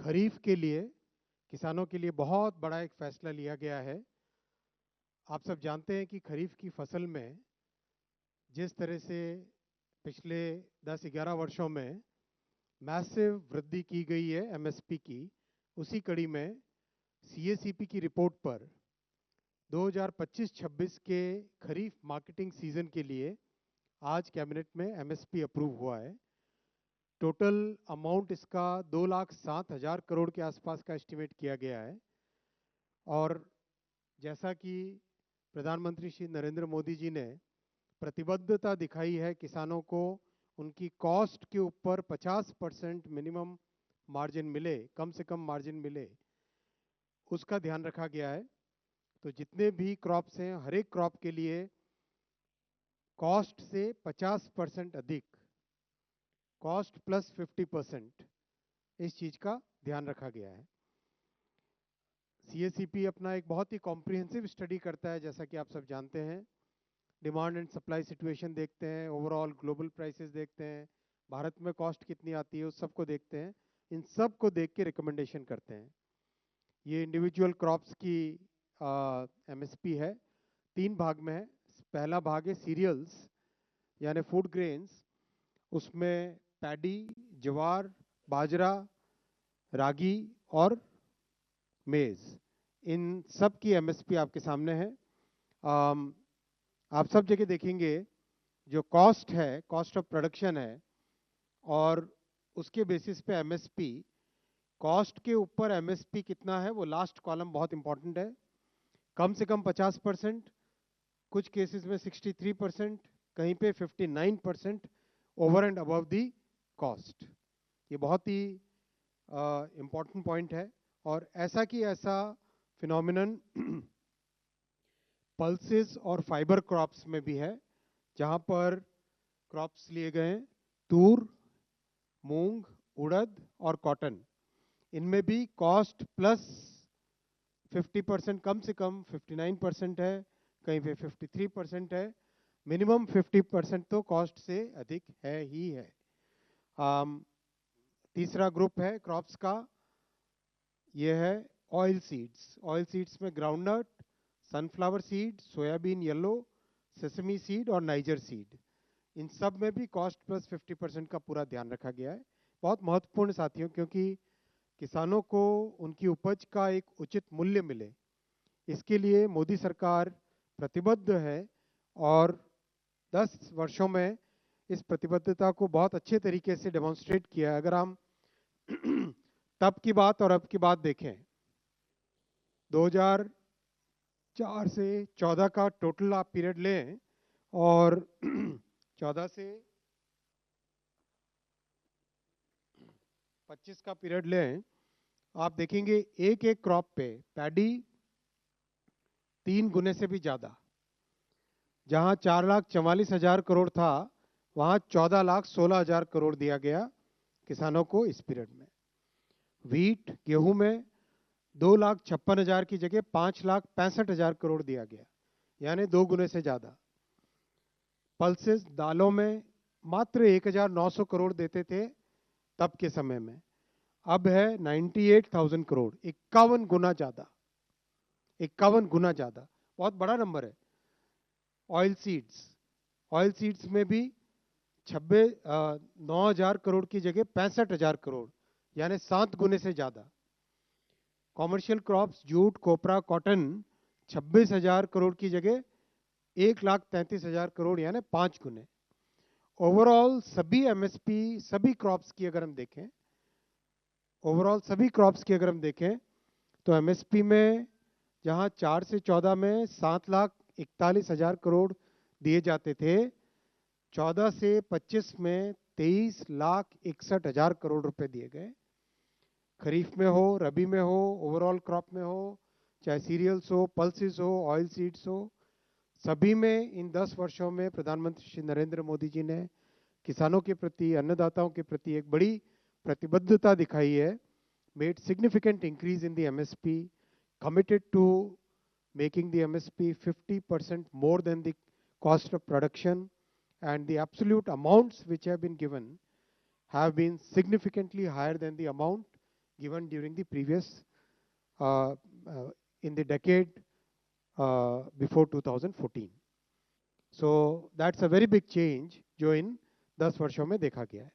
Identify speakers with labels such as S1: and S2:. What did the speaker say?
S1: खरीफ के लिए किसानों के लिए बहुत बड़ा एक फैसला लिया गया है। आप सब जानते हैं कि खरीफ की फसल में जिस तरह से पिछले 10-11 वर्षों में मैसिव वृद्धि की गई है एमएसपी की, उसी कड़ी में सीएसीपी की रिपोर्ट पर 2025-26 के खरीफ मार्केटिंग सीजन के लिए आज कैबिनेट में एमएसपी अप्रूव हुआ है। टोटल अमाउंट इसका 2,07,000 करोड़ के आसपास का एस्टिमेट किया गया है। और जैसा कि प्रधानमंत्री श्री नरेंद्र मोदी जी ने प्रतिबद्धता दिखाई है किसानों को उनकी कॉस्ट के ऊपर 50% मिनिमम मार्जिन मिले, कम से कम मार्जिन मिले, उसका ध्यान रखा गया है। तो जितने भी क्रॉप्स हैं, हर एक क्रॉप के लिए कॉस्ट से 50% अधिक, कॉस्ट प्लस 50%, इस चीज का ध्यान रखा गया है। सीएसीपी अपना एक बहुत ही कॉम्प्रिहेंसिव स्टडी करता है, जैसा कि आप सब जानते हैं। डिमांड एंड सप्लाई सिचुएशन देखते हैं, ओवरऑल ग्लोबल प्राइसेस देखते हैं, भारत में कॉस्ट कितनी आती है उस सब को देखते हैं। इन सब को देख के रिकमेंडेशन करते हैं। ये इंडिविजुअल क्रॉप्स की एमएसपी है, 3 भाग में है। पहला भाग है सीरियल्स यानी फूड ग्रेन्स, उसमें पैडी, ज्वार, बाजरा, रागी और मेज, इन सब की एमएसपी आपके सामने है। आप सब जगह देखेंगे जो कॉस्ट है, कॉस्ट ऑफ प्रोडक्शन है, और उसके बेसिस पे एमएसपी, कॉस्ट के ऊपर एमएसपी कितना है वो लास्ट कॉलम बहुत इंपॉर्टेंट है। कम से कम 50%, कुछ केसेस में 63%, कहीं पे 59% over and above the cost. ये बहुत ही इंपॉर्टेंट पॉइंट है। और ऐसा कि ऐसा फिनोमिनन पल्सेस और फाइबर क्रॉप्स में भी है, जहां पर क्रॉप्स लिए गए हैं तूर, मूंग, उड़द और कॉटन। इनमें भी कॉस्ट प्लस 50%, कम से कम 59% है, कहीं पे 53% है, मिनिमम 50% तो कॉस्ट से अधिक है ही है। तीसरा ग्रुप है क्रॉप्स का, ये है ऑयल सीड्स। ऑयल सीड्स में groundnut, sunflower seed, soybean yellow, sesame seed और नाइजर सीड। इन सब में भी कॉस्ट प्लस 50% का पूरा ध्यान रखा गया है। बहुत महत्वपूर्ण साथियों, क्योंकि किसानों को उनकी उपज का एक उचित मूल्य मिले, इसके लिए मोदी सरकार प्रतिबद्ध है और 10 वर्षों में इस प्रतिबद्धता को बहुत अच्छे तरीके से डेमोन्स्ट्रेट किया है। अगर हम तब की बात और अब की बात देखें, 2004 से 14 का टोटल आप पीरियड लें और 14 से 25 का पीरियड लें, आप देखेंगे एक एक क्रॉप पे पैडी 3 गुने से भी ज्यादा। जहां 4,44,000 करोड़ था, वहां 14,16,000 करोड़ दिया गया किसानों को इस पीरियड में। व्हीट, गेहूं में 2,56,000 की जगह 5,65,000 करोड़ दिया गया, यानी 2 गुने से ज्यादा। पल्सेस, दालों में मात्र 1,900 करोड़ देते थे तब के समय में, अब है 98,000 करोड़, 51 गुना ज्यादा, 51 गुना ज्यादा, बहुत बड़ा नंबर है। ऑयल सीड्स, ऑयल सीड्स में भी 9,000 करोड़ की जगह 65,000 करोड़, यानी 7 गुने से ज्यादा। कॉमर्शियल क्रॉप्स, जूट, कोपरा, कॉटन 26,000 करोड़ की जगह 1,33,000 करोड़, यानी 5 गुने। ओवरऑल सभी एमएसपी, सभी क्रॉप्स की अगर हम देखें, ओवरऑल सभी क्रॉप्स की अगर हम देखें, तो एमएसपी में जहां 4 से 14 में 7,41,000 करोड़ दिए जाते थे, 14 से 25 में 23,61,000 करोड़ रुपए दिए गए। खरीफ में हो, रबी में हो, ओवरऑल क्रॉप में हो, चाहे सीरियल्स हो, पल्सेस हो, ऑयल सीड्स हो, सभी में इन 10 वर्षों में प्रधानमंत्री श्री नरेंद्र मोदी जी ने किसानों के प्रति, अन्नदाताओं के प्रति एक बड़ी प्रतिबद्धता दिखाई है। Made significant increase in the MSP, committed to making the MSP 50% more than the cost of production, and the absolute amounts which have been given have been significantly higher than the amount given during the previous in the decade before 2014. So that's a very big change जो इन 10 वर्षों में देखा गया है.